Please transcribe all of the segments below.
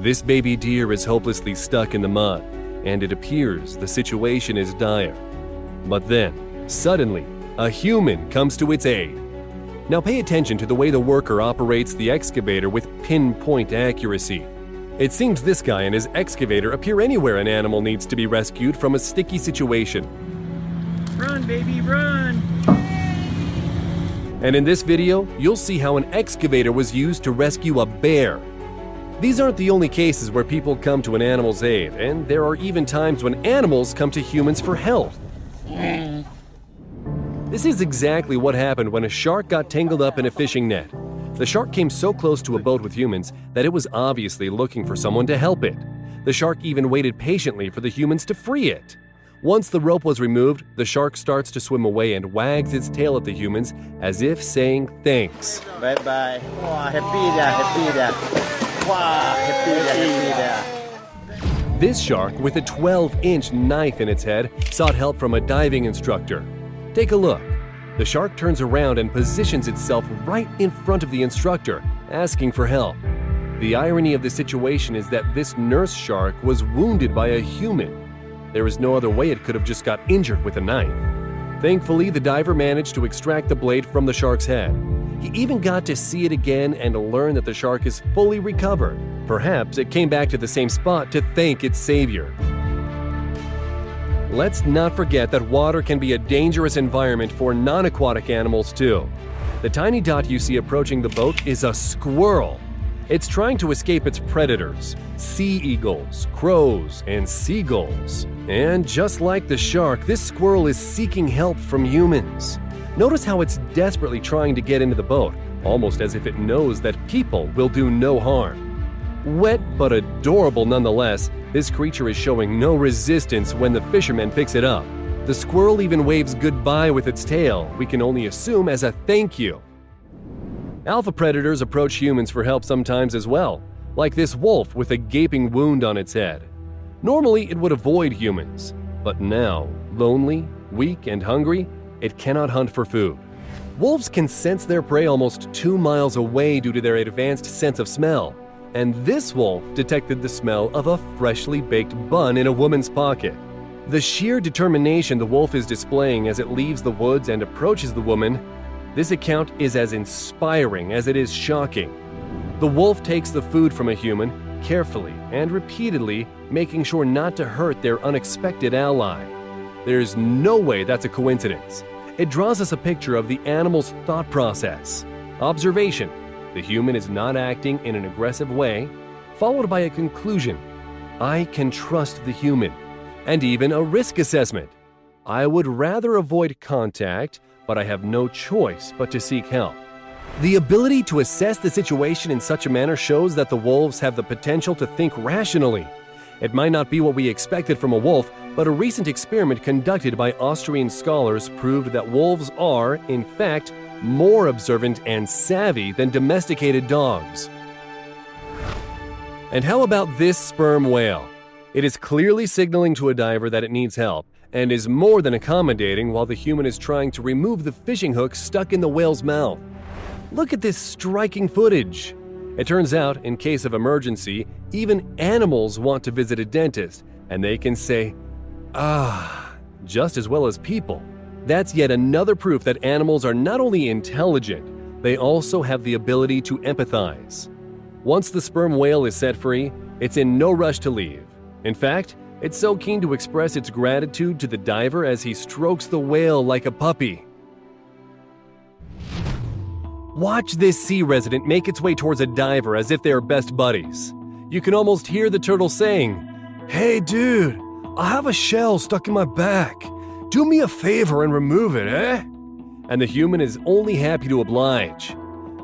This baby deer is hopelessly stuck in the mud, and it appears the situation is dire. But then, suddenly, a human comes to its aid. Now pay attention to the way the worker operates the excavator with pinpoint accuracy. It seems this guy and his excavator appear anywhere an animal needs to be rescued from a sticky situation. Run, baby, run! And in this video, you'll see how an excavator was used to rescue a bear. These aren't the only cases where people come to an animal's aid, and there are even times when animals come to humans for help. This is exactly what happened when a shark got tangled up in a fishing net. The shark came so close to a boat with humans that it was obviously looking for someone to help it. The shark even waited patiently for the humans to free it. Once the rope was removed, the shark starts to swim away and wags its tail at the humans as if saying thanks. Bye-bye. Wow, happy there. Wow, happy there. This shark, with a 12-inch knife in its head, sought help from a diving instructor. Take a look. The shark turns around and positions itself right in front of the instructor, asking for help. The irony of the situation is that this nurse shark was wounded by a human. There is no other way it could have just got injured with a knife. Thankfully, the diver managed to extract the blade from the shark's head. He even got to see it again and learn that the shark is fully recovered. Perhaps it came back to the same spot to thank its savior. Let's not forget that water can be a dangerous environment for non-aquatic animals too. The tiny dot you see approaching the boat is a squirrel. It's trying to escape its predators, sea eagles, crows, and seagulls. And just like the shark, this squirrel is seeking help from humans. Notice how it's desperately trying to get into the boat, almost as if it knows that people will do no harm. Wet but adorable nonetheless, this creature is showing no resistance when the fisherman picks it up. The squirrel even waves goodbye with its tail, we can only assume as a thank you. Alpha predators approach humans for help sometimes as well, like this wolf with a gaping wound on its head. Normally it would avoid humans, but now, lonely, weak, and hungry, it cannot hunt for food. Wolves can sense their prey almost 2 miles away due to their advanced sense of smell. And this wolf detected the smell of a freshly baked bun in a woman's pocket. The sheer determination the wolf is displaying as it leaves the woods and approaches the woman, this account is as inspiring as it is shocking. The wolf takes the food from a human, carefully and repeatedly, making sure not to hurt their unexpected ally. There's no way that's a coincidence. It draws us a picture of the animal's thought process. Observation: the human is not acting in an aggressive way, followed by a conclusion: I can trust the human, and even a risk assessment. I would rather avoid contact, but I have no choice but to seek help. The ability to assess the situation in such a manner shows that the wolves have the potential to think rationally. It might not be what we expected from a wolf, but a recent experiment conducted by Austrian scholars proved that wolves are, in fact, more observant and savvy than domesticated dogs. And how about this sperm whale? It is clearly signaling to a diver that it needs help, and is more than accommodating while the human is trying to remove the fishing hook stuck in the whale's mouth. Look at this striking footage. It turns out, in case of emergency, even animals want to visit a dentist, and they can say, just as well as people. That's yet another proof that animals are not only intelligent, they also have the ability to empathize. Once the sperm whale is set free, it's in no rush to leave. In fact, it's so keen to express its gratitude to the diver as he strokes the whale like a puppy. Watch this sea resident make its way towards a diver as if they are best buddies. You can almost hear the turtle saying, "Hey dude, I have a shell stuck in my back. Do me a favor and remove it, eh?" And the human is only happy to oblige.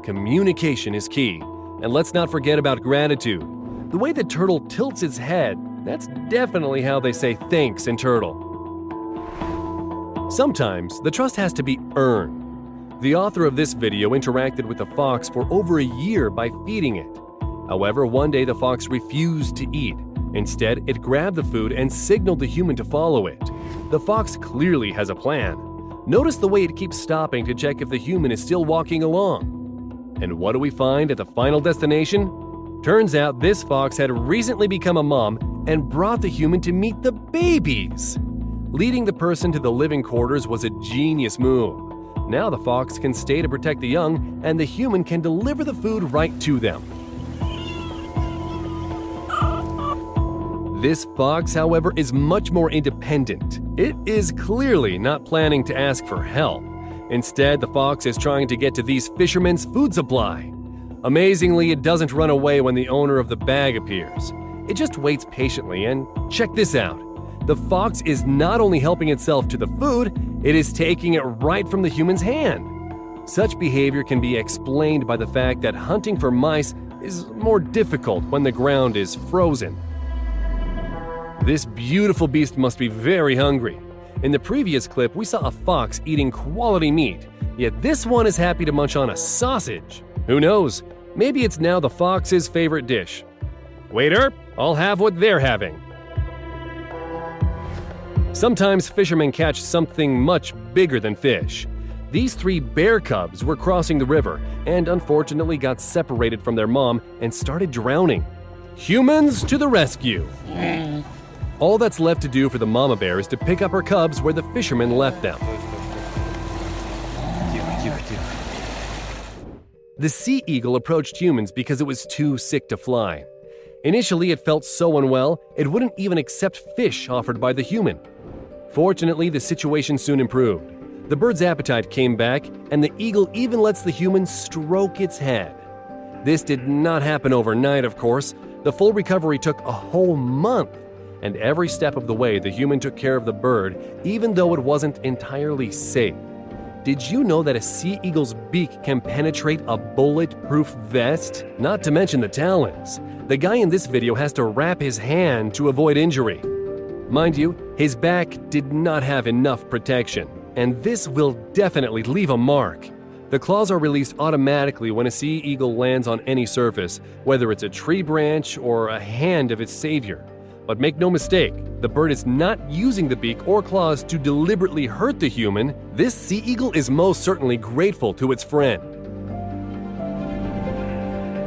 Communication is key, and let's not forget about gratitude. The way the turtle tilts its head, that's definitely how they say thanks in turtle. Sometimes the trust has to be earned. The author of this video interacted with the fox for over a year by feeding it. However, one day the fox refused to eat. Instead, it grabbed the food and signaled the human to follow it. The fox clearly has a plan. Notice the way it keeps stopping to check if the human is still walking along. And what do we find at the final destination? Turns out this fox had recently become a mom and brought the human to meet the babies. Leading the person to the living quarters was a genius move. Now the fox can stay to protect the young, and the human can deliver the food right to them. This fox, however, is much more independent. It is clearly not planning to ask for help. Instead, the fox is trying to get to these fishermen's food supply. Amazingly, it doesn't run away when the owner of the bag appears. It just waits patiently, and check this out. The fox is not only helping itself to the food, it is taking it right from the human's hand. Such behavior can be explained by the fact that hunting for mice is more difficult when the ground is frozen. This beautiful beast must be very hungry. In the previous clip, we saw a fox eating quality meat, yet this one is happy to munch on a sausage. Who knows? Maybe it's now the fox's favorite dish. Waiter, I'll have what they're having. Sometimes fishermen catch something much bigger than fish. These 3 bear cubs were crossing the river and unfortunately got separated from their mom and started drowning. Humans to the rescue! All that's left to do for the mama bear is to pick up her cubs where the fishermen left them. The sea eagle approached humans because it was too sick to fly. Initially, it felt so unwell, it wouldn't even accept fish offered by the human. Fortunately, the situation soon improved. The bird's appetite came back, and the eagle even lets the human stroke its head. This did not happen overnight, of course. The full recovery took a whole month, and every step of the way, the human took care of the bird, even though it wasn't entirely safe. Did you know that a sea eagle's beak can penetrate a bulletproof vest? Not to mention the talons. The guy in this video has to wrap his hand to avoid injury. Mind you, his back did not have enough protection, and this will definitely leave a mark. The claws are released automatically when a sea eagle lands on any surface, whether it's a tree branch or a hand of its savior. But make no mistake, the bird is not using the beak or claws to deliberately hurt the human. This sea eagle is most certainly grateful to its friend.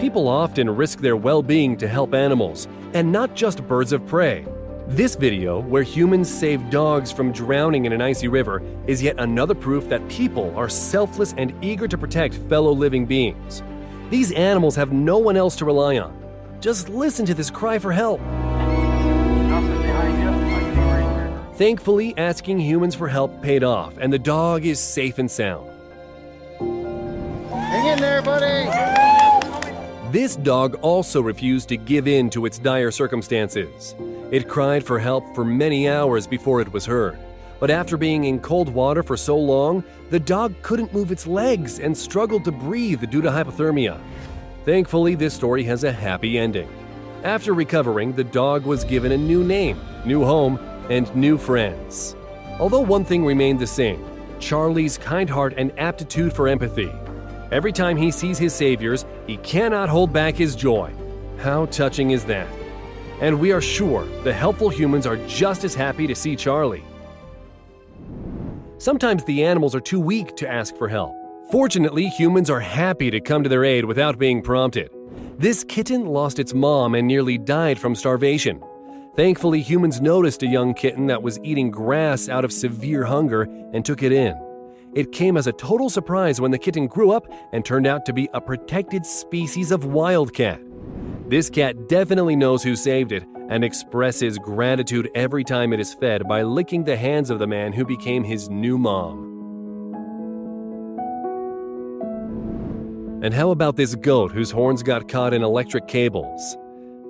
People often risk their well-being to help animals, and not just birds of prey. This video, where humans save dogs from drowning in an icy river, is yet another proof that people are selfless and eager to protect fellow living beings. These animals have no one else to rely on. Just listen to this cry for help. Thankfully, asking humans for help paid off, and the dog is safe and sound. Hang in there, buddy! This dog also refused to give in to its dire circumstances. It cried for help for many hours before it was heard. But after being in cold water for so long, the dog couldn't move its legs and struggled to breathe due to hypothermia. Thankfully, this story has a happy ending. After recovering, the dog was given a new name, new home, and new friends. Although one thing remained the same, Charlie's kind heart and aptitude for empathy. Every time he sees his saviors, he cannot hold back his joy. How touching is that? And we are sure the helpful humans are just as happy to see Charlie. Sometimes the animals are too weak to ask for help. Fortunately, humans are happy to come to their aid without being prompted. This kitten lost its mom and nearly died from starvation. Thankfully, humans noticed a young kitten that was eating grass out of severe hunger and took it in. It came as a total surprise when the kitten grew up and turned out to be a protected species of wildcat. This cat definitely knows who saved it and expresses gratitude every time it is fed by licking the hands of the man who became his new mom. And how about this goat whose horns got caught in electric cables?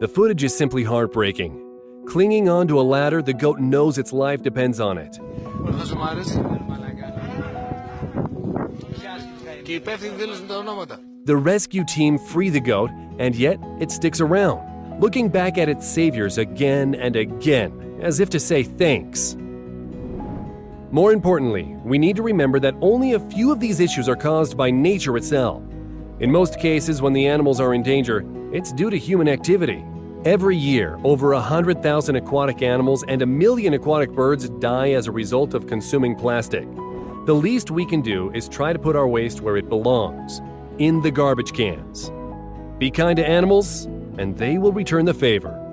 The footage is simply heartbreaking. Clinging onto a ladder, the goat knows its life depends on it. The rescue team free the goat, and yet it sticks around, looking back at its saviors again and again, as if to say thanks. More importantly, we need to remember that only a few of these issues are caused by nature itself. In most cases, when the animals are in danger, it's due to human activity. Every year, over 100,000 aquatic animals and 1 million aquatic birds die as a result of consuming plastic. The least we can do is try to put our waste where it belongs, in the garbage cans. Be kind to animals, and they will return the favor.